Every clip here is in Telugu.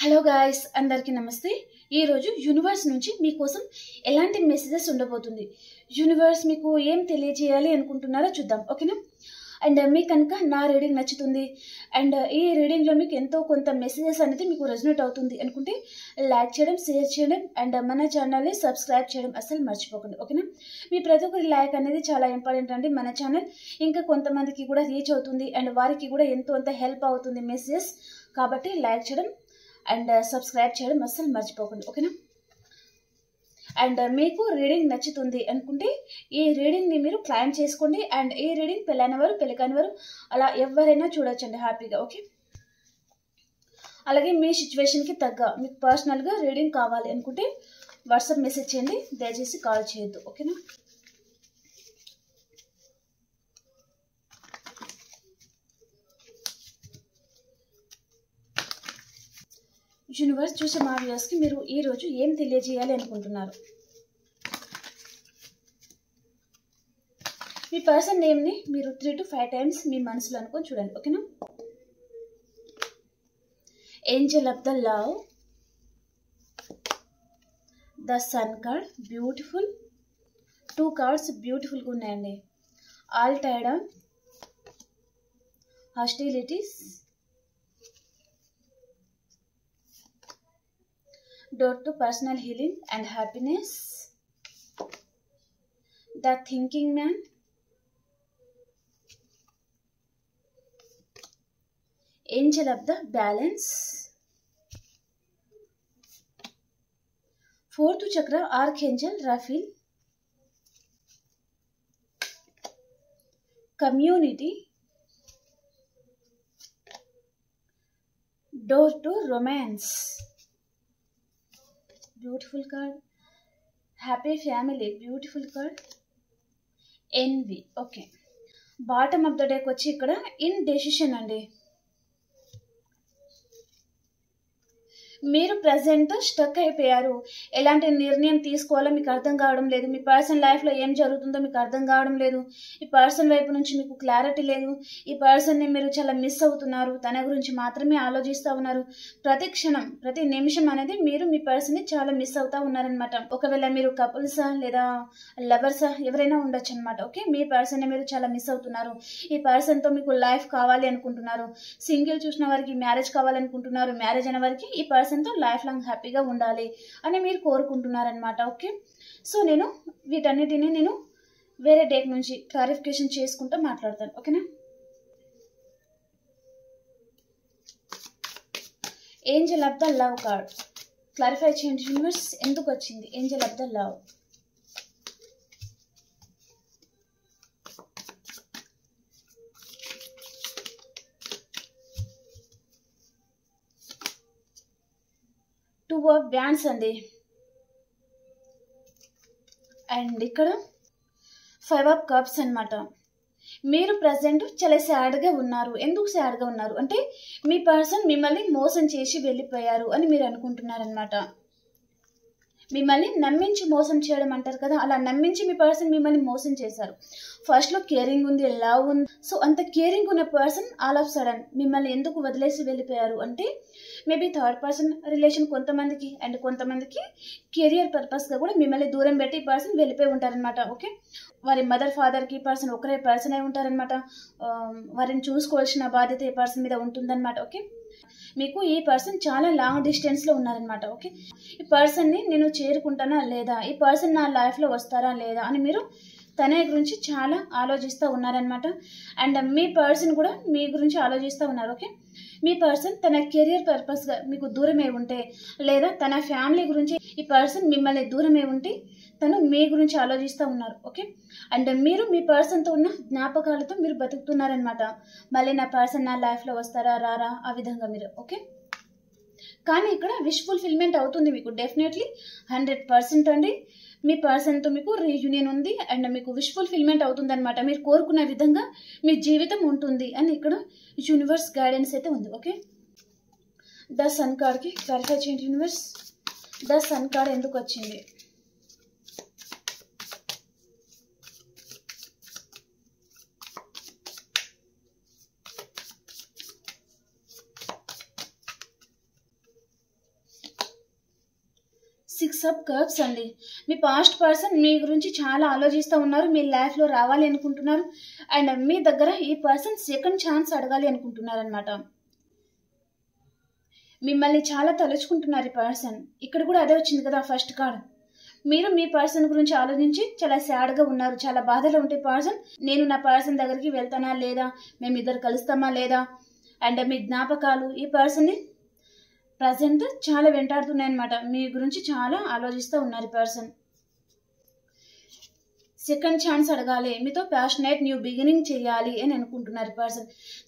హలో గాయ్స్, అందరికీ నమస్తే. ఈరోజు యూనివర్స్ నుంచి మీకోసం ఎలాంటి మెసేజెస్ ఉండబోతుంది, యూనివర్స్ మీకు ఏం తెలియజేయాలి అనుకుంటున్నారో చూద్దాం, ఓకేనా? అండ్ మీకు కనుక నా రీడింగ్ నచ్చుతుంది అండ్ ఈ రీడింగ్లో మీకు ఎంతో కొంత మెసేజెస్ అనేది మీకు రెజొనేట్ అవుతుంది అనుకుంటే లైక్ చేయడం, షేర్ చేయడం అండ్ మన ఛానల్ని సబ్స్క్రైబ్ చేయడం అస్సలు మర్చిపోకండి, ఓకేనా? మీ ప్రతి ఒక్కరి లైక్ అనేది చాలా ఇంపార్టెంట్ అండి. మన ఛానల్ ఇంకా కొంతమందికి కూడా రీచ్ అవుతుంది అండ్ వారికి కూడా ఎంతో అంత హెల్ప్ అవుతుంది మెసేజెస్. కాబట్టి లైక్ చేయడం అండ్ సబ్స్క్రైబ్ చేయడం అస్సలు మర్చిపోకండి, ఓకేనా? అండ్ మీకు రీడింగ్ నచ్చుతుంది అనుకుంటే ఈ రీడింగ్ని మీరు క్లైమ్ చేసుకోండి. అండ్ ఈ రీడింగ్ పెళ్ళైన వారు, పెళ్లి కాని వారు అలా ఎవరైనా చూడొచ్చండి హ్యాపీగా, ఓకే? అలాగే మీ సిచ్యువేషన్కి తగ్గ మీకు పర్సనల్గా రీడింగ్ కావాలి అనుకుంటే వాట్సాప్ మెసేజ్ చేయండి, దయచేసి కాల్ చేయొద్దు, ఓకేనా? యూనివర్స్ చూసే మా వ్యూవర్స్కి మీరు ఈరోజు ఏం తెలియజేయాలి అనుకుంటున్నారు? మీ పర్సన్ నేమ్ని మీరు 3 to 5 టైమ్స్ మీ మనసులో అనుకొని చూడండి, ఓకేనా? Angel of the love, the sun card, beautiful. 2 cards బ్యూటిఫుల్గా ఉన్నాయండి. All tied on, hostilities, door to personal healing and happiness, the thinking man, angel of the balance, 4th chakra, archangel Raphael, community, door to romance, beautiful card, happy family, beautiful card, envy. Okay, bottom of the డేకి వచ్చి ఇక్కడ ఇండెసిషన్ అండి. మీరు ప్రజెంట్ స్టక్ అయిపోయారు. ఎలాంటి నిర్ణయం తీసుకోవాలో మీకు అర్థం కావడం లేదు. మీ పర్సన్ లైఫ్లో ఏం జరుగుతుందో మీకు అర్థం కావడం లేదు. ఈ పర్సన్ వైపు నుంచి మీకు క్లారిటీ లేదు. ఈ పర్సన్ని మీరు చాలా మిస్ అవుతున్నారు. తన గురించి మాత్రమే ఆలోచిస్తూ ఉన్నారు. ప్రతి క్షణం, ప్రతి నిమిషం అనేది మీరు మీ పర్సన్ని చాలా మిస్ అవుతూ ఉన్నారనమాట. ఒకవేళ మీరు కపుల్సా లేదా లవర్సా ఎవరైనా ఉండొచ్చు అనమాట, ఓకే? మీ పర్సన్ని మీరు చాలా మిస్ అవుతున్నారు. ఈ పర్సన్తో మీకు లైఫ్ కావాలి అనుకుంటున్నారు. సింగిల్ చూసిన వారికి మ్యారేజ్ కావాలనుకుంటున్నారు. మ్యారేజ్ అయిన వారికి ఈ పర్సన్తో లైఫ్ లాంగ్ హ్యాపీగా ఉండాలి అని మీరు కోరుకుంటున్నారనమాట, ఓకే? సో నేను వీటన్నిటిని నేను వేరే డేట్ నుంచి క్లారిఫికేషన్ చేసుకుంటూ మాట్లాడతాను, ఓకేనా? Angel of the love card clarify చేయండి యూనివర్స్, ఎందుకు వచ్చింది angel of the love? Two of wands అండి. అండ్ ఇక్కడ 5 ఆఫ్ కప్స్ అనమాట. మీరు ప్రజెంట్ చాలా సాడ్గా ఉన్నారు. ఎందుకు సాడ్గా ఉన్నారు అంటే మీ పర్సన్ మిమ్మల్ని మోసం చేసి వెళ్ళిపోయారు అని మీరు అనుకుంటున్నారనమాట. మిమ్మల్ని నమ్మించి మోసం చేయడం అంటారు కదా, అలా నమ్మించి మీ పర్సన్ మిమ్మల్ని మోసం చేశారు. ఫస్ట్లో కేరింగ్ ఉంది, లవ్ ఉంది. సో అంత కేరింగ్ ఉన్న పర్సన్ ఆల్ ఆఫ్ సడన్ మిమ్మల్ని ఎందుకు వదిలేసి వెళ్ళిపోయారు అంటే మేబీ థర్డ్ పర్సన్ రిలేషన్ కొంతమందికి అండ్ కొంతమందికి కెరియర్ పర్పస్గా కూడా మిమ్మల్ని దూరం పెట్టి ఈ పర్సన్ వెళ్ళిపోయి ఉంటారనమాట, ఓకే? వారి మదర్ ఫాదర్కి పర్సన్ ఒకరే పర్సన్ అయి ఉంటారనమాట. వారిని చూసుకోవాల్సిన బాధ్యత ఈ పర్సన్ మీద ఉంటుందన్నమాట, ఓకే? మీకు ఈ పర్సన్ చాలా లాంగ్ డిస్టెన్స్లో ఉన్నారనమాట, ఓకే? ఈ పర్సన్ని నేను చేరుకుంటానా లేదా, ఈ పర్సన్ నా లైఫ్లో వస్తారా లేదా అని మీరు తన గురించి చాలా ఆలోచిస్తూ ఉన్నారనమాట. అండ్ మీ పర్సన్ కూడా మీ గురించి ఆలోచిస్తూ ఉన్నారు, ఓకే? మీ పర్సన్ తన కెరియర్ పర్పస్గా మీకు దూరమే ఉంటే లేదా తన ఫ్యామిలీ గురించి ఈ పర్సన్ మిమ్మల్ని దూరమే ఉంటే తను మీ గురించి ఆలోచిస్తూ ఉన్నారు, ఓకే? అండ్ మీరు మీ పర్సన్తో ఉన్న జ్ఞాపకాలతో మీరు బతుకుతున్నారనమాట. మళ్ళీ నా పర్సన్ నా లైఫ్లో వస్తారా రారా ఆ విధంగా మీరు, ఓకే? కానీ ఇక్కడ విష్ ఫుల్ఫిల్మెంట్ అవుతుంది మీకు డెఫినెట్లీ 100% అండి. మీ పర్సన్తో మీకు రీయూనియన్ ఉంది అండ్ మీకు విష్ ఫుల్ఫిల్మెంట్ అవుతుంది అనమాట. మీరు కోరుకున్న విధంగా మీ జీవితం ఉంటుంది అని ఇక్కడ యూనివర్స్ గైడెన్స్ అయితే ఉంది, ఓకే? ద సన్ కార్డ్కి క్లారిఫై చేయండి యూనివర్స్, ద సన్ కార్డ్ ఎందుకు వచ్చింది? 6 ఆఫ్ కప్స్ అండి. మీ పాస్ట్ పర్సన్ మీ గురించి చాలా ఆలోచిస్తూ ఉన్నారు, మీ లైఫ్లో రావాలి అనుకుంటున్నారు. అండ్ మీ దగ్గర ఈ పర్సన్ సెకండ్ ఛాన్స్ అడగాలి అనుకుంటున్నారు అనమాట. మిమ్మల్ని చాలా తలుచుకుంటున్నారు ఈ పర్సన్. ఇక్కడ కూడా అదే వచ్చింది కదా ఫస్ట్ కార్డ్. మీరు మీ పర్సన్ గురించి ఆలోచించి చాలా సాడ్గా ఉన్నారు, చాలా బాధలో ఉంటే పర్సన్ నేను నా పర్సన్ దగ్గరికి వెళ్తానా లేదా, మేమిద్దరు కలుస్తామా లేదా, అండ్ మీ జ్ఞాపకాలు ఈ పర్సన్ని ప్రజెంట్ చాలా వెంటాడుతున్నాయి అనమాట. మీ గురించి చాలా ఆలోచిస్తూ ఉన్నారు ఈ పర్సన్. సెకండ్ ఛాన్స్ అడగాలి, మీతో ప్యాషనేట్ న్యూ బిగినింగ్ చేయాలి అని అనుకుంటున్నారు ఈ పర్సన్.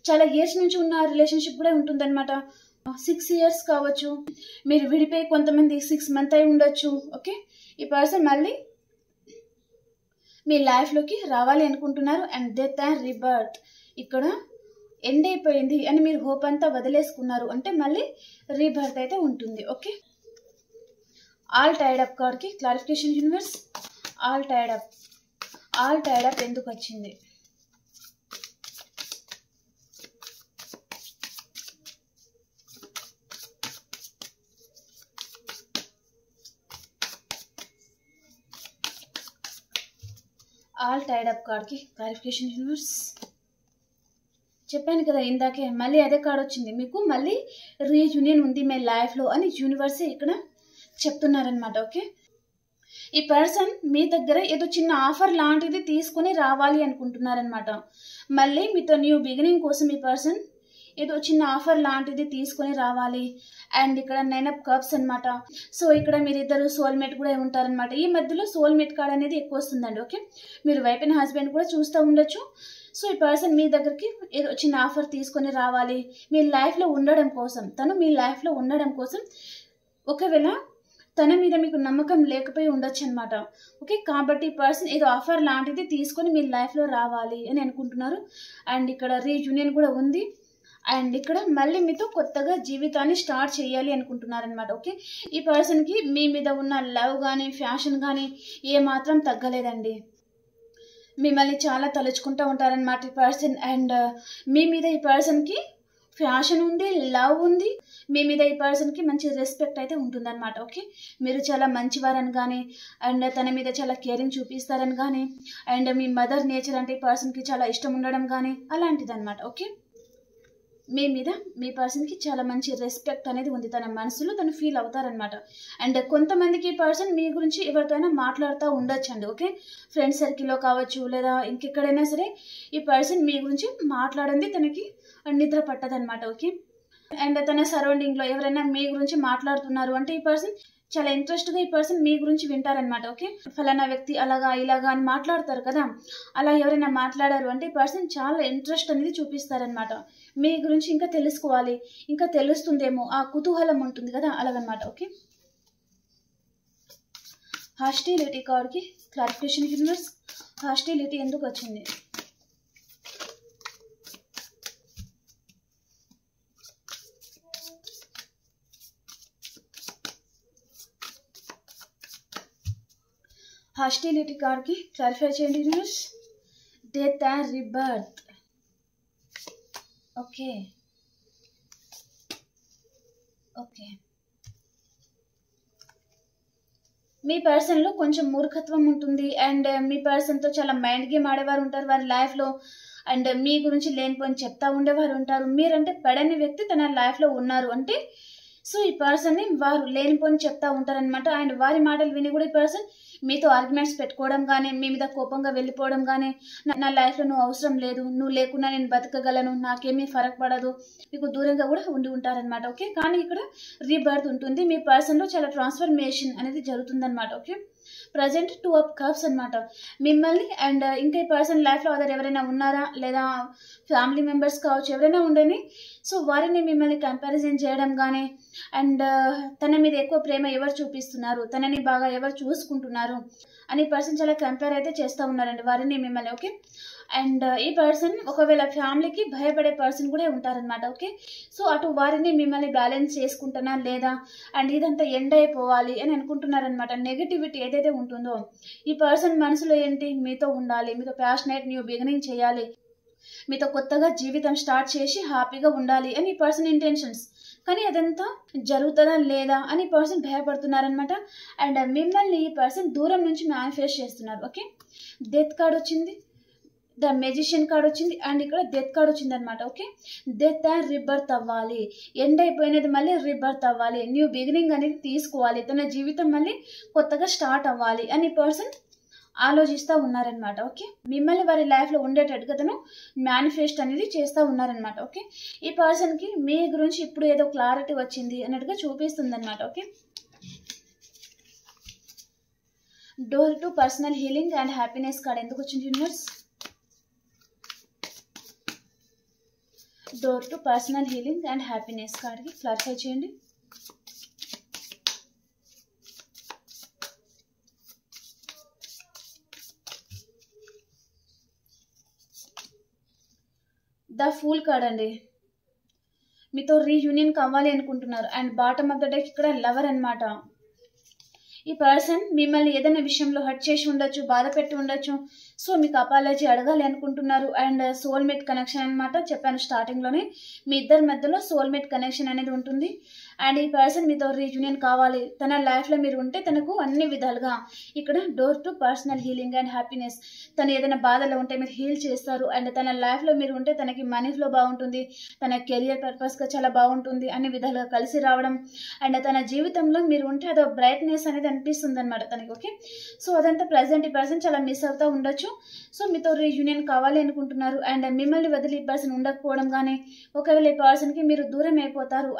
చాలా ఇయర్స్ నుంచి ఉన్న రిలేషన్షిప్ కూడా ఉంటుందన్నమాట. 6 ఇయర్స్ కావచ్చు, మీరు విడిపోయి కొంతమంది 6 మంత్ అయి ఉండొచ్చు. ఓకే, ఈ పర్సన్ మళ్ళీ మీ లైఫ్లోకి రావాలి అనుకుంటున్నారు. అండ్ డెత్ అండ్ రీబర్త్ ఇక్కడ ఎండ్ అయిపోయింది అని మీరు హోప్ అంతా వదిలేసుకున్నారు అంటే మళ్ళీ రీబర్త్ అయితే ఉంటుంది. ఓకే, ఆల్ టైడ్ అప్ కార్డ్కి clarification universe. All tied up ఎందుకు వచ్చింది? ఆల్ టైడ్ అప్ కార్డ్కి క్లారిఫికేషన్ యూనివర్స్. చెప్పాను కదా ఇందాకే, మళ్ళీ అదే కార్డ్ వచ్చింది. మీకు మళ్ళీ రీయూనియన్ ఉంది మీ లైఫ్లో అని యూనివర్సే ఇక్కడ చెప్తున్నారనమాట. ఓకే, ఈ పర్సన్ మీ దగ్గర ఏదో చిన్న ఆఫర్ లాంటిది తీసుకుని రావాలి అనుకుంటున్నారనమాట. మళ్ళీ మీతో న్యూ బిగినింగ్ కోసం ఈ పర్సన్ ఏదో చిన్న ఆఫర్ లాంటిది తీసుకొని రావాలి. అండ్ ఇక్కడ 9 ఆఫ్ కప్స్ అనమాట. సో ఇక్కడ మీరిద్దరు సోల్మేట్ కూడా ఉంటారనమాట. ఈ మధ్యలో సోల్మేట్ కార్డ్ అనేది ఎక్కువ వస్తుందండి. ఓకే, మీరు వైఫ్ అండ్ హస్బెండ్ కూడా చూస్తూ ఉండొచ్చు. సో ఈ పర్సన్ మీ దగ్గరికి ఏదో చిన్న ఆఫర్ తీసుకొని రావాలి మీ లైఫ్లో ఉండడం కోసం. తను మీ లైఫ్లో ఉండడం కోసం, ఒకవేళ తన మీద మీకు నమ్మకం లేకపోయి ఉండొచ్చు అనమాట. ఓకే, కాబట్టి ఈ పర్సన్ ఏదో ఆఫర్ లాంటిది తీసుకొని మీ లైఫ్లో రావాలి అని అనుకుంటున్నారు. అండ్ ఇక్కడ రీయూనియన్ కూడా ఉంది. అండ్ ఇక్కడ మళ్ళీ మీతో కొత్తగా జీవితాన్ని స్టార్ట్ చేయాలి అనుకుంటున్నారనమాట. ఓకే, ఈ పర్సన్కి మీ మీద ఉన్న లవ్ కానీ ఫ్యాషన్ కానీ ఏమాత్రం తగ్గలేదండి. మిమ్మల్ని చాలా తలుచుకుంటూ ఉంటారనమాట ఈ పర్సన్. అండ్ మీ మీద ఈ పర్సన్కి ఫ్యాషన్ ఉంది, లవ్ ఉంది. మీ మీద ఈ పర్సన్కి మంచి రెస్పెక్ట్ అయితే ఉంటుందన్నమాట. ఓకే, మీరు చాలా మంచివారని కానీ, అండ్ తన మీద చాలా కేరింగ్ చూపిస్తారని కానీ, అండ్ మీ మదర్ నేచర్ అంటే ఈ పర్సన్కి చాలా ఇష్టం ఉండడం కానీ అలాంటిదన్నమాట. ఓకే, మీ మీద మీ పర్సన్కి చాలా మంచి రెస్పెక్ట్ అనేది ఉంది, తన మనసులో తను ఫీల్ అవుతారనమాట. అండ్ కొంతమందికి ఈ పర్సన్ మీ గురించి ఎవరితోనైనా మాట్లాడుతూ ఉండొచ్చు అండి. ఓకే, ఫ్రెండ్స్ సర్కిల్లో కావచ్చు లేదా ఇంకెక్కడైనా సరే ఈ పర్సన్ మీ గురించి మాట్లాడింది తనకి నిద్ర పట్టదనమాట. ఓకే, అండ్ తన సరౌండింగ్లో ఎవరైనా మీ గురించి మాట్లాడుతున్నారు అంటే ఈ పర్సన్ చాలా ఇంట్రెస్ట్గా ఈ పర్సన్ మీ గురించి వింటారనమాట. ఓకే, ఫలానా వ్యక్తి అలాగా ఇలాగా అని మాట్లాడతారు కదా, అలా ఎవరైనా మాట్లాడారు అంటే ఈ పర్సన్ చాలా ఇంట్రెస్ట్ అనేది చూపిస్తారనమాట. మీ గురించి ఇంకా తెలుసుకోవాలి, ఇంకా తెలుస్తుందేమో ఆ కుతూహలం ఉంటుంది కదా, అలాగనమాట. ఓకే, హాస్టిలిటీ కార్డ్కి క్లారిఫికేషన్ యూనివర్స్. హాస్టిలిటీ ఎందుకు వచ్చింది? హాస్టిలిటీ కార్డ్కి క్లారిఫై చేయండి universe. Death and rebirth. Okay okay, మీ పర్సన్లో కొంచెం మూర్ఖత్వం ఉంటుంది. అండ్ మీ పర్సన్తో చాలా మైండ్ గేమ్ ఆడేవారు ఉంటారు వారి లైఫ్లో. అండ్ మీ గురించి లేనిపోని చెప్తా ఉండేవారు ఉంటారు. మీరంటే పడని వ్యక్తి తన లైఫ్లో ఉన్నారు అంటే సో ఈ పర్సన్ని వారు లేనిపోని చెప్తా ఉంటారనమాట. అండ్ వారి మాటలు విని కూడా ఈ పర్సన్ మీతో ఆర్గ్యుమెంట్స్ పెట్టుకోవడం కానీ, మీ మీద కోపంగా వెళ్ళిపోవడం కానీ, నా లైఫ్లో నువ్వు అవసరం లేదు, నువ్వు లేకున్నా నేను బతకగలను, నాకేమీ ఫరక్ పడదు, మీకు దూరంగా కూడా ఉండి ఉంటారనమాట. ఓకే, కానీ ఇక్కడ రీబర్త్ ఉంటుంది. మీ పర్సన్లో చాలా ట్రాన్స్ఫర్మేషన్ అనేది జరుగుతుందన్నమాట. ఓకే, ప్రజెంట్ 2 ఆఫ్ కప్స్ అనమాట. మిమ్మల్ని అండ్ ఇంకా ఈ పర్సన్ లైఫ్లో అదర్ ఎవరైనా ఉన్నారా లేదా ఫ్యామిలీ మెంబర్స్ కావచ్చు ఎవరైనా ఉండని, సో వారిని మిమ్మల్ని కంపారిజన్ చేయడం కానీ, అండ్ తన మీద ఎక్కువ ప్రేమ ఎవరు చూపిస్తున్నారు, తనని బాగా ఎవరు చూసుకుంటున్నారు అని పర్సన్ చాలా కంపేర్ అయితే చేస్తూ ఉన్నారండి వారిని మిమ్మల్ని. ఓకే, అండ్ ఈ పర్సన్ ఒకవేళ ఫ్యామిలీకి భయపడే పర్సన్ కూడా ఉంటారనమాట. ఓకే, సో అటు వారిని మిమ్మల్ని బ్యాలెన్స్ చేసుకుంటున్నా లేదా అండ్ ఇదంతా ఎండ్ అయిపోవాలి అని అనుకుంటున్నారనమాట. నెగిటివిటీ ఏదైతే ఉంటుందో ఈ పర్సన్ మనసులో ఏంటి, మీతో ఉండాలి, మీతో ప్యాషనేట్ న్యూ బిగినింగ్ చేయాలి, మీతో కొత్తగా జీవితం స్టార్ట్ చేసి హ్యాపీగా ఉండాలి అని ఈ పర్సన్ ఇంటెన్షన్స్. కానీ అదంతా జరుగుతుందా లేదా అని పర్సన్ భయపడుతున్నారనమాట. అండ్ మిమ్మల్ని ఈ పర్సన్ దూరం నుంచి మేనిఫెస్ట్ చేస్తున్నారు. ఓకే, డెత్ కార్డ్ వచ్చింది, ద మెజిషియన్ కార్డ్ వచ్చింది, అండ్ ఇక్కడ డెత్ కార్డ్ వచ్చింది అనమాట. ఓకే, డెత్ అండ్ రీబర్త్ అవ్వాలి, ఎండ్ అయిపోయినది మళ్ళీ రీబర్త్ అవ్వాలి, న్యూ బిగినింగ్ అనేది తీసుకోవాలి, తన జీవితం మళ్ళీ కొత్తగా స్టార్ట్ అవ్వాలి అని పర్సన్ ఆలోచిస్తూ ఉన్నారనమాట. ఓకే, మిమ్మల్ని వారి లైఫ్లో ఉండేటట్టుగా తను మేనిఫెస్ట్ అనేది చేస్తూ ఉన్నారనమాట. ఓకే, ఈ పర్సన్కి మీ గురించి ఇప్పుడు ఏదో క్లారిటీ వచ్చింది అన్నట్టుగా చూపిస్తుంది అనమాట. Okay, door to personal healing and happiness card ఎందుకు వచ్చింది universe? Door to personal healing and happiness కార్డ్కి క్లారిఫై చేయండి. ద ఫూల్ కార్డ్ అండి, మీతో రీయూనియన్ కావాలి అనుకుంటున్నారు. And bottom of the deck ఇక్కడ లవర్ అనమాట. ఈ పర్సన్ మిమ్మల్ని ఏదైనా విషయంలో హర్ట్ చేసి ఉండొచ్చు, బాధ పెట్టి ఉండొచ్చు. సో మీకు అపాలజీ అడగాలి అనుకుంటున్నారు. అండ్ సోల్మేట్ కనెక్షన్ అనమాట, చెప్పాను స్టార్టింగ్లోనే మీ ఇద్దరి మధ్యలో సోల్మేట్ కనెక్షన్ అనేది ఉంటుంది. అండ్ ఈ పర్సన్ మీతో రీయూనియన్ కావాలి, తన లైఫ్లో మీరు ఉంటే తనకు అన్ని విధాలుగా ఇక్కడ door to personal healing and happiness, తను ఏదైనా బాధలో ఉంటే మీరు హీల్ చేస్తారు. అండ్ తన లైఫ్లో మీరు ఉంటే తనకి మనీ ఫ్లో బాగుంటుంది, తన కెరియర్ పర్పస్గా చాలా బాగుంటుంది, అన్ని విధాలుగా కలిసి రావడం. అండ్ తన జీవితంలో మీరు ఉంటే అదో బ్రైట్నెస్ అనేది అనిపిస్తుంది అనమాట తనకి. ఓకే, సో అదంతా ప్రజెంట్ ఈ పర్సన్ చాలా మిస్ అవుతూ ఉండొచ్చు. సో మీతో రీయూనియన్ కావాలి అనుకుంటున్నారు. అండ్ మిమ్మల్ని వదిలి ఈ పర్సన్ ఉండకపోవడం కానీ, ఒకవేళ ఈ పర్సన్కి మీరు దూరం అయిపోతారు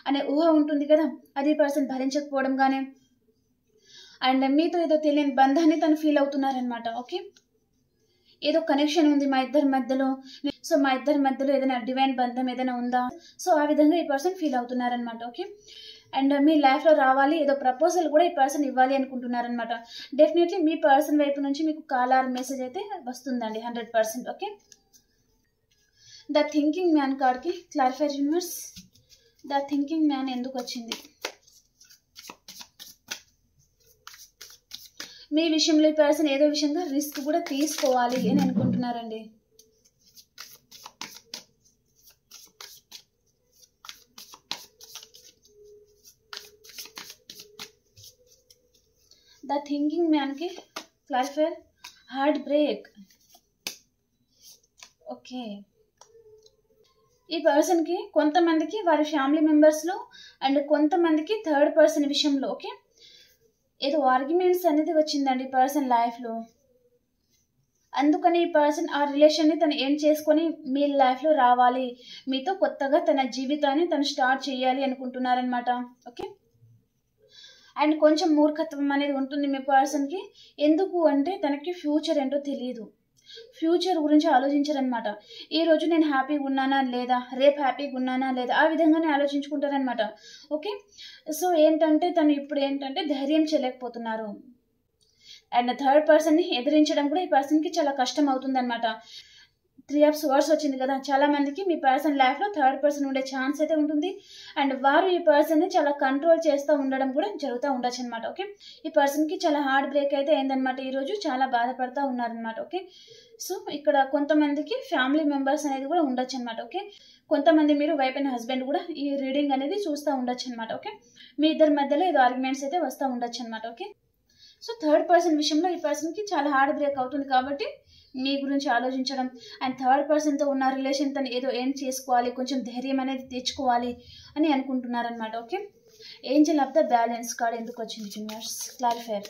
అనే ఊహ ఉంటుంది కదా, అది పర్సన్ భరించకపోవడం కానీ, అండ్ మీతో ఏదో తెలియని బంధాన్ని తను ఫీల్ అవుతున్నారనమాట. ఓకే, ఏదో కనెక్షన్ ఉంది మా ఇద్దరి మధ్యలో, సో మా ఇద్దరి మధ్యలో ఏదైనా డివైన్ బంధం ఏదైనా ఉందా, సో ఆ విధంగా ఈ పర్సన్ ఫీల్ అవుతున్నారనమాట. ఓకే, అండ్ మీ లైఫ్లో రావాలి, ఏదో ప్రపోజల్ కూడా ఈ పర్సన్ ఇవ్వాలి అనుకుంటున్నారనమాట. డెఫినెట్లీ మీ పర్సన్ వైపు నుంచి మీకు కాల్ ఆర్ మెసేజ్ అయితే వస్తుందండి 100%. ఓకే, ద థింకింగ్ మ్యాన్ కార్డ్కి clarify universe. The thinking man ఎందుకు వచ్చింది? మీ విషయంలో ఈ పర్సన్ ఏదో విషయంగా రిస్క్ కూడా తీసుకోవాలి అని అనుకుంటున్నారండి. ద థింకింగ్ మ్యాన్కి క్లారిఫైర్ హార్ట్ బ్రేక్. ఓకే, ఈ పర్సన్కి కొంతమందికి వారి ఫ్యామిలీ మెంబర్స్లో అండ్ కొంతమందికి థర్డ్ పర్సన్ విషయంలో ఓకే ఏదో ఆర్గ్యుమెంట్స్ అనేది వచ్చిందండి పర్సన్ లైఫ్లో. అందుకని ఈ పర్సన్ ఆ రిలేషన్ని తను ఏం చేసుకొని మీ లైఫ్లో రావాలి, మీతో కొత్తగా తన జీవితాన్ని తను స్టార్ట్ చేయాలి అనుకుంటున్నారనమాట. ఓకే, అండ్ కొంచెం మూర్ఖత్వం అనేది ఉంటుంది మీ పర్సన్కి. ఎందుకు అంటే తనకి ఫ్యూచర్ ఏంటో తెలియదు, ఫ్యూచర్ గురించి ఆలోచించారనమాట. ఈరోజు నేను హ్యాపీగా ఉన్నానా లేదా, రేపు హ్యాపీగా ఉన్నానా లేదా, ఆ విధంగానే ఆలోచించుకుంటారనమాట. ఓకే, సో ఏంటంటే తను ఇప్పుడు ఏంటంటే ధైర్యం చేయలేకపోతున్నారు. అండ్ థర్డ్ పర్సన్ని ఎదిరించడం కూడా ఈ పర్సన్కి చాలా కష్టం అవుతుంది అనమాట. 3 of Swords వచ్చింది కదా, చాలా మందికి మీ పర్సన్ లైఫ్లో థర్డ్ పర్సన్ ఉండే ఛాన్స్ అయితే ఉంటుంది. అండ్ వారు ఈ పర్సన్ని చాలా కంట్రోల్ చేస్తూ ఉండడం కూడా జరుగుతూ ఉండొచ్చు అనమాట. ఓకే, ఈ పర్సన్కి చాలా హార్ట్ బ్రేక్ అయితే అయిందనమాట, ఈరోజు చాలా బాధపడుతూ ఉన్నారనమాట. ఓకే, సో ఇక్కడ కొంతమందికి ఫ్యామిలీ మెంబర్స్ అనేది కూడా ఉండొచ్చు అనమాట. ఓకే, కొంతమంది మీరు వైఫ్ అండ్ హస్బెండ్ కూడా ఈ రీడింగ్ అనేది చూస్తూ ఉండొచ్చు అనమాట. ఓకే, మీ ఇద్దరి మధ్యలో ఏదో ఆర్గ్యుమెంట్స్ అయితే వస్తూ ఉండొచ్చు అనమాట. ఓకే, సో థర్డ్ పర్సన్ విషయంలో ఈ పర్సన్కి చాలా హార్ట్ బ్రేక్ అవుతుంది కాబట్టి మీ గురించి ఆలోచించడం అండ్ థర్డ్ పర్సన్తో ఉన్న రిలేషన్ తను ఏదో ఏం చేసుకోవాలి, కొంచెం ధైర్యం అనేది తెచ్చుకోవాలి అని అనుకుంటున్నారనమాట. Okay, angel of the balance card ఎందుకు వచ్చింది universe? Clarifier.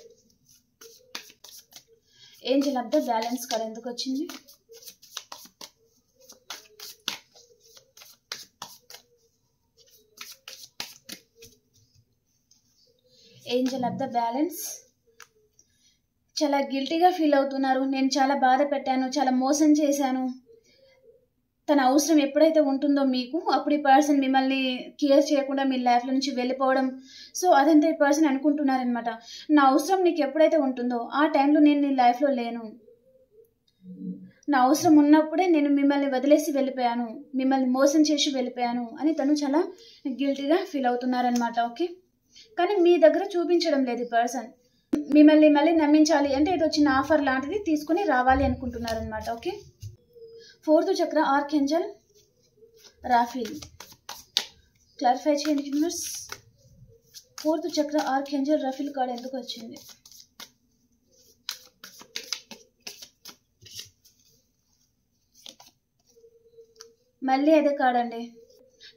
Angel of the balance card ఎందుకు వచ్చింది? Angel of the balance. చాలా గిల్టీగా ఫీల్ అవుతున్నారు, నేను చాలా బాధ పెట్టాను, చాలా మోసం చేశాను. తన అవసరం ఎప్పుడైతే ఉంటుందో మీకు అప్పుడు ఈ పర్సన్ మిమ్మల్ని కేర్ చేయకుండా మీ లైఫ్లో నుంచి వెళ్ళిపోవడం, సో అదంతా ఈ పర్సన్ అనుకుంటున్నారనమాట. నా అవసరం నీకు ఎప్పుడైతే ఉంటుందో ఆ టైంలో నేను నీ లైఫ్లో లేను, నా అవసరం ఉన్నప్పుడే నేను మిమ్మల్ని వదిలేసి వెళ్ళిపోయాను, మిమ్మల్ని మోసం చేసి వెళ్ళిపోయాను అని తను చాలా గిల్టీగా ఫీల్ అవుతున్నారనమాట. ఓకే, కానీ మీ దగ్గర చూపించడం లేదు ఈ పర్సన్, మిమ్మల్ని మళ్ళీ నమ్మించాలి అంటే ఏదో చిన్న ఆఫర్ లాంటిది తీసుకుని రావాలి అనుకుంటున్నారనమాట. ఓకే, 4th చక్ర ఆర్కేంజల్ రాఫిల్. క్లారిఫై చేయండి యూనివర్స్. ఫోర్త్ చక్ర ఆర్కేంజల్ రఫీల్ కార్డ్ ఎందుకు వచ్చింది? మళ్ళీ అదే కార్డ్ అండి.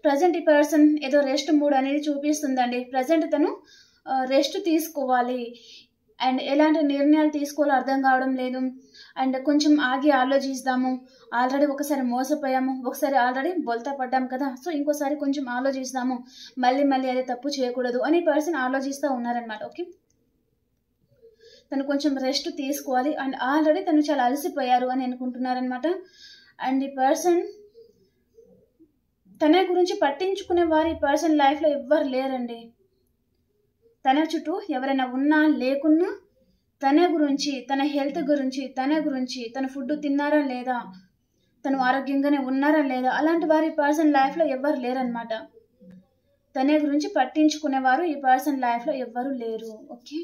ప్రజెంట్ ఈ పర్సన్ ఏదో రెస్ట్ మూడ్ అనేది చూపిస్తుందండి. ప్రజెంట్ తను రెస్ట్ తీసుకోవాలి అండ్ ఎలాంటి నిర్ణయాలు తీసుకోవాలో అర్థం కావడం లేదు. అండ్ కొంచెం ఆగి ఆలోచిస్తాము. ఆల్రెడీ ఒకసారి మోసపోయాము, ఒకసారి ఆల్రెడీ బొల్తా పడ్డాము కదా, సో ఇంకోసారి కొంచెం ఆలోచిస్తాము, మళ్ళీ అదే తప్పు చేయకూడదు అని పర్సన్ ఆలోచిస్తూ ఉన్నారనమాట. ఓకే, తను కొంచెం రెస్ట్ తీసుకోవాలి అండ్ ఆల్రెడీ తను చాలా అలసిపోయారు అని అనుకుంటున్నారనమాట. అండ్ ఈ పర్సన్ తన గురించి పట్టించుకునే వారు ఈ పర్సన్ లైఫ్లో ఎవ్వరు లేరండి. తన చుట్టూ ఎవరైనా ఉన్నా లేకున్నా తన గురించి, తన హెల్త్ గురించి, తన ఫుడ్ తిన్నారా లేదా, తను ఆరోగ్యంగానే ఉన్నారా లేదా, అలాంటి వారు ఈ పర్సన్ లైఫ్లో ఎవ్వరు లేరనమాట. తన గురించి పట్టించుకునేవారు ఈ పర్సన్ లైఫ్లో ఎవ్వరు లేరు. ఓకే,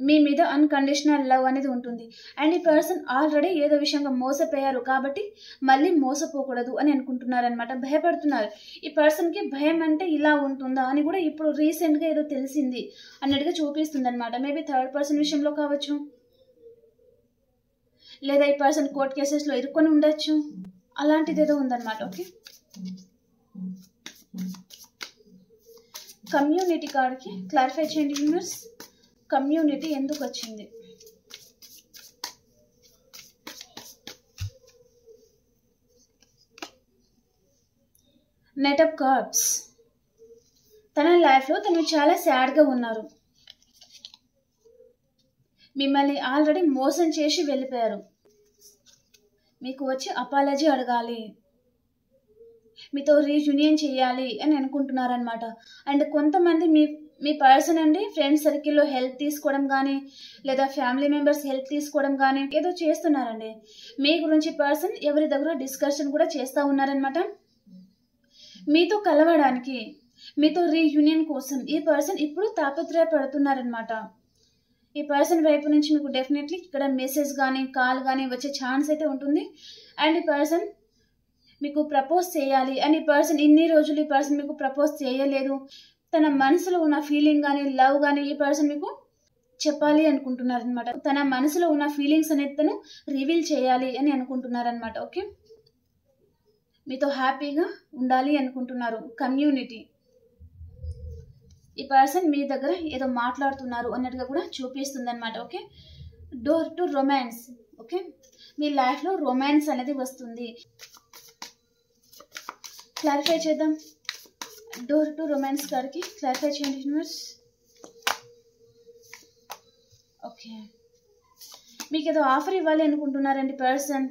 మీ మీద అన్కండిషనల్ లవ్ అనేది ఉంటుంది. అండ్ ఈ పర్సన్ ఆల్రెడీ ఏదో విషయంగా మోసపోయారు కాబట్టి మళ్ళీ మోసపోకూడదు అని అనుకుంటున్నారనమాట. భయపడుతున్నారు. ఈ పర్సన్కి భయం అంటే ఇలా ఉంటుందా అని కూడా ఇప్పుడు రీసెంట్గా ఏదో తెలిసింది అన్నట్టుగా చూపిస్తుంది అనమాట. మేబీ థర్డ్ పర్సన్ విషయంలో కావచ్చు, లేదా ఈ పర్సన్ కోర్ట్ కేసెస్లో ఇరుక్కొని ఉండొచ్చు, అలాంటిది ఏదో ఉందన్నమాట. ఓకే, కమ్యూనిటీ కార్డ్కి క్లారిఫై చేయండి యూనివర్స్. కమ్యూనిటీ ఎందుకు వచ్చింది? Knight of cups. తన లైఫ్లో తను చాలా సాడ్గా ఉన్నారు. మిమ్మల్ని ఆల్రెడీ మోసం చేసి వెళ్ళిపోయారు. మీకు వచ్చి అపాలజీ అడగాలి, మీతో రీయూనియన్ చేయాలి అని అనుకుంటున్నారనమాట. అండ్ కొంతమంది మీ పర్సన్ అండి ఫ్రెండ్ సర్కిల్లో హెల్ప్ తీసుకోవడం కానీ, లేదా ఫ్యామిలీ మెంబర్స్ హెల్ప్ తీసుకోవడం కానీ ఏదో చేస్తున్నారండి. మీ గురించి పర్సన్ ఎవరి దగ్గర డిస్కషన్ కూడా చేస్తూ ఉన్నారనమాట. మీతో కలవడానికి, మీతో రీయూనియన్ కోసం ఈ పర్సన్ ఇప్పుడు తాపత్రయపడుతున్నారనమాట. ఈ పర్సన్ వైపు నుంచి మీకు డెఫినెట్లీ ఇక్కడ మెసేజ్ కానీ కాల్ కానీ వచ్చే ఛాన్స్ అయితే ఉంటుంది. అండ్ ఈ పర్సన్ మీకు ప్రపోజ్ చేయాలి అని, ఈ పర్సన్ ఇన్ని రోజులు ఈ పర్సన్ మీకు ప్రపోజ్ చేయలేదు. తన మనసులో ఉన్న ఫీలింగ్ కానీ లవ్ కానీ ఈ పర్సన్ మీకు చెప్పాలి అనుకుంటున్నారనమాట. తన మనసులో ఉన్న ఫీలింగ్స్ అనేది తను రివీల్ చేయాలి అని అనుకుంటున్నారనమాట. ఓకే, మీతో హ్యాపీగా ఉండాలి అనుకుంటున్నారు. కమ్యూనిటీ, ఈ పర్సన్ మీ దగ్గర ఏదో మాట్లాడుతున్నారు అన్నట్టుగా కూడా చూపిస్తుంది అనమాట. Okay, door to romance. Okay, మీ లైఫ్లో రొమాన్స్ అనేది వస్తుంది. క్లారిఫై చేద్దాం. డోర్ టు రొమాన్స్ కార్డ్కి క్లారిఫై చేయండి యూనివర్స్. ఓకే, మీకు ఏదో ఆఫర్ ఇవ్వాలి అనుకుంటున్నారండి పర్సన్.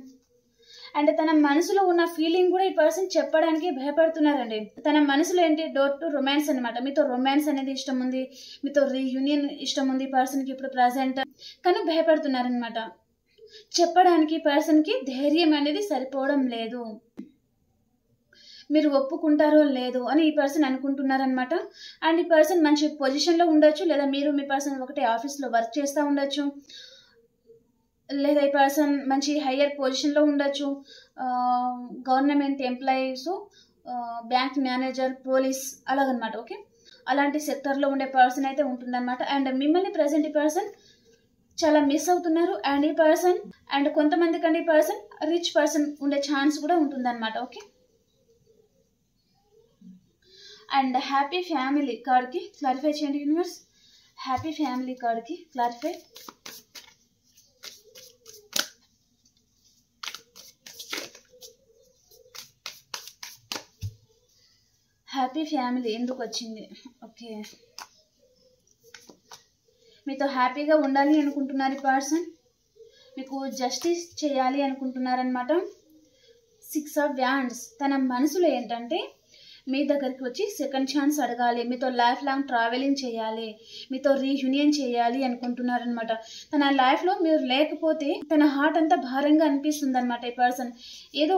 అండ్ తన మనసులో ఉన్న ఫీలింగ్ కూడా ఈ పర్సన్ చెప్పడానికి భయపడుతున్నారండి. తన మనసులో ఏంటి? డోర్ టు రొమాన్స్ అనమాట. మీతో రొమాన్స్ అనేది ఇష్టం ఉంది, మీతో రీయూనియన్ ఇష్టం ఉంది పర్సన్కి ఇప్పుడు ప్రజెంట్, కానీ భయపడుతున్నారనమాట. చెప్పడానికి పర్సన్కి ధైర్యం అనేది సరిపోవడం లేదు. మీరు ఒప్పుకుంటారో లేదో అని ఈ పర్సన్ అనుకుంటున్నారనమాట. అండ్ ఈ పర్సన్ మంచి పొజిషన్లో ఉండొచ్చు, లేదా మీరు మీ పర్సన్ ఒకటే ఆఫీస్లో వర్క్ చేస్తూ ఉండొచ్చు, లేదా ఈ పర్సన్ మంచి హయ్యర్ పొజిషన్లో ఉండొచ్చు, government employees, bank manager, police అలాగనమాట. ఓకే, అలాంటి సెక్టర్లో ఉండే పర్సన్ అయితే ఉంటుందన్నమాట. అండ్ మిమ్మల్ని ప్రజెంట్ ఈ పర్సన్ చాలా మిస్ అవుతున్నారు. అండ్ ఈ పర్సన్ అండ్ కొంతమంది కంటే ఈ పర్సన్ రిచ్ పర్సన్ ఉండే ఛాన్స్ కూడా ఉంటుందన్నమాట. ఓకే, అండ్ హ్యాపీ ఫ్యామిలీ కార్డ్కి క్లారిఫై చేయండి యూనివర్స్. హ్యాపీ ఫ్యామిలీ కార్డ్కి క్లారిఫై. హ్యాపీ ఫ్యామిలీ ఎందుకు వచ్చింది? ఓకే, మీతో హ్యాపీగా ఉండాలి అనుకుంటున్నారు ఈ పర్సన్, మీకు జస్టిస్ చేయాలి అనుకుంటున్నారనమాట. 6 ఆఫ్ వ్యాండ్స్. తన మనసులో ఏంటంటే మీ దగ్గరికి వచ్చి సెకండ్ ఛాన్స్ అడగాలి, మీతో లైఫ్ లాంగ్ ట్రావెలింగ్ చేయాలి, మీతో రీయూనియన్ చేయాలి అనుకుంటున్నారనమాట. తన లైఫ్లో మీరు లేకపోతే తన హార్ట్ అంతా భారంగా అనిపిస్తుంది అనమాట. ఈ పర్సన్ ఏదో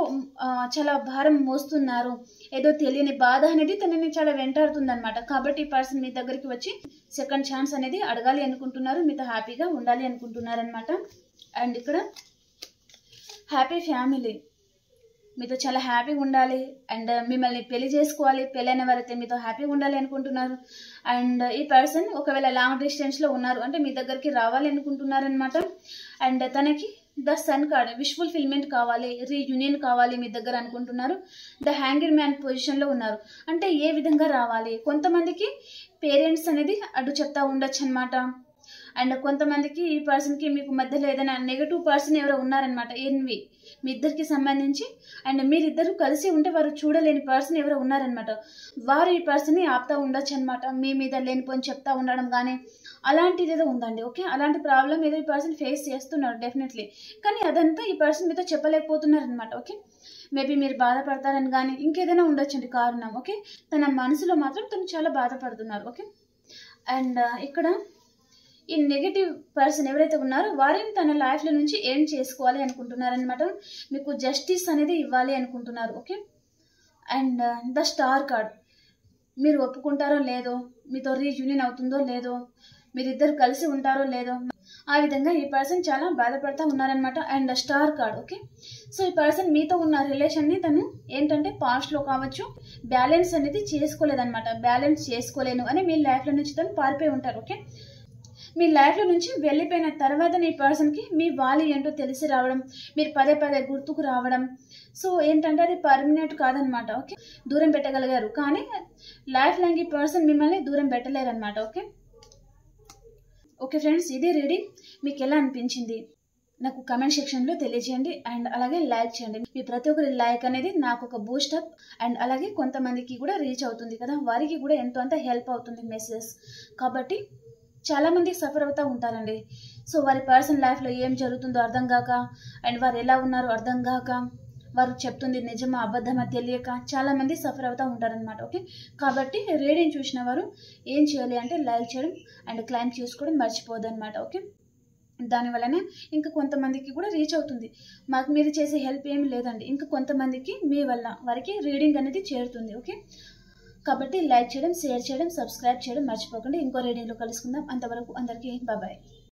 చాలా భారం మోస్తున్నారు, ఏదో తెలియని బాధ అనేది తనని చాలా వెంటాడుతుంది అనమాట. కాబట్టి ఈ పర్సన్ మీ దగ్గరికి వచ్చి సెకండ్ ఛాన్స్ అనేది అడగాలి అనుకుంటున్నారు, మీతో హ్యాపీగా ఉండాలి అనుకుంటున్నారనమాట. అండ్ ఇక్కడ హ్యాపీ ఫ్యామిలీ, మీతో చాలా హ్యాపీగా ఉండాలి అండ్ మిమ్మల్ని పెళ్లి చేసుకోవాలి, పెళ్ళైన వారైతే మీతో హ్యాపీగా ఉండాలి అనుకుంటున్నారు. అండ్ ఈ పర్సన్ ఒకవేళ లాంగ్ డిస్టెన్స్లో ఉన్నారు అంటే మీ దగ్గరికి రావాలి అనుకుంటున్నారనమాట. అండ్ తనకి the sun card wish fulfilment కావాలి, రీయూనియన్ కావాలి మీ దగ్గర అనుకుంటున్నారు. ద హ్యాంగర్ మ్యాన్ పొజిషన్లో ఉన్నారు. అంటే ఏ విధంగా రావాలి, కొంతమందికి పేరెంట్స్ అనేది అడ్డు చెప్తా ఉండొచ్చు అనమాట. అండ్ కొంతమందికి ఈ పర్సన్కి మీకు మధ్యలో ఏదైనా నెగటివ్ పర్సన్ ఎవరో ఉన్నారనమాట, ఎన్వి మీ ఇద్దరికి సంబంధించి. అండ్ మీరిద్దరు కలిసి ఉంటే వారు చూడలేని పర్సన్ ఎవరో ఉన్నారనమాట. వారు ఈ పర్సన్ని ఆపుతా ఉండొచ్చు అనమాట, మీ మీద లేనిపోని చెప్తా ఉండడం కానీ అలాంటిది ఏదో ఉందండి. ఓకే, అలాంటి ప్రాబ్లం ఏదో ఈ పర్సన్ ఫేస్ చేస్తున్నారు డెఫినెట్లీ. కానీ అదంతా ఈ పర్సన్ మీతో చెప్పలేకపోతున్నారనమాట. ఓకే, మేబీ మీరు బాధపడతారని కానీ ఇంకేదైనా ఉండొచ్చండి కారణం. ఓకే, తన మనసులో మాత్రం తను చాలా బాధపడుతున్నారు. ఓకే, అండ్ ఇక్కడ ఈ నెగిటివ్ పర్సన్ ఎవరైతే ఉన్నారో వారిని తన లైఫ్లో నుంచి ఏం చేసుకోవాలి అనుకుంటున్నారనమాట. మీకు జస్టిస్ అనేది ఇవ్వాలి అనుకుంటున్నారు. Okay, and the star card మీరు ఒప్పుకుంటారో లేదో, మీతో రీయూనియన్ అవుతుందో లేదో, మీరిద్దరు కలిసి ఉంటారో లేదో, ఆ విధంగా ఈ పర్సన్ చాలా బాధపడతా ఉన్నారనమాట. And star card. Okay, so ఈ పర్సన్ మీతో ఉన్న రిలేషన్ని తను ఏంటంటే పాస్ట్లో కావచ్చు బ్యాలెన్స్ అనేది చేసుకోలేదన్నమాట. బ్యాలెన్స్ చేసుకోలేను అని మీ లైఫ్లో నుంచి తను పారిపోయి ఉంటారు. ఓకే, మీ లైఫ్లో నుంచి వెళ్ళిపోయిన తర్వాత ఈ పర్సన్కి మీ వాల్యూ ఏంటో తెలిసి రావడం, మీరు పదే పదే గుర్తుకు రావడం. సో ఏంటంటే అది పర్మనెంట్ కాదనమాట. ఓకే, దూరం పెట్టగలిగారు కానీ లైఫ్ లాంగ్ ఈ పర్సన్ మిమ్మల్ని దూరం పెట్టలేరు అనమాట. ఓకే ఓకే ఫ్రెండ్స్, ఇది రీడింగ్. మీకు ఎలా అనిపించింది నాకు కమెంట్ సెక్షన్లో తెలియజేయండి. అండ్ అలాగే లైక్ చేయండి. మీ ప్రతి ఒక్కరి లైక్ అనేది నాకు ఒక బూస్టప్ అండ్ అలాగే కొంతమందికి కూడా రీచ్ అవుతుంది కదా, వారికి కూడా ఎంతో అంత హెల్ప్ అవుతుంది మెసేజ్. కాబట్టి చాలామంది సఫర్ అవుతూ ఉంటారండి. సో వారి పర్సనల్ లైఫ్లో ఏం జరుగుతుందో అర్థం కాక, అండ్ వారు ఎలా ఉన్నారో అర్థం కాక, వారు చెప్తుంది నిజమా అబద్ధమా తెలియక చాలామంది సఫర్ అవుతూ ఉంటారనమాట. ఓకే, కాబట్టి రీడింగ్ చూసిన వారు ఏం చేయాలి అంటే లైక్ చేయడం అండ్ క్లైమ్ చేసుకోవడం మర్చిపోదు అనమాట. ఓకే, దానివల్లనే ఇంకా కొంతమందికి కూడా రీచ్ అవుతుంది. మాకు మీరు చేసే హెల్ప్ ఏమి లేదండి, ఇంకా కొంతమందికి మీ వల్ల వారికి రీడింగ్ అనేది చేరుతుంది. ఓకే, కాబట్టి లైక్ చేయడం, షేర్ చేయడం, సబ్స్క్రైబ్ చేయడం మర్చిపోకండి. ఇంకో రీడింగ్లో కలుసుకుందాం. అంతవరకు అందరికీ బాయ్.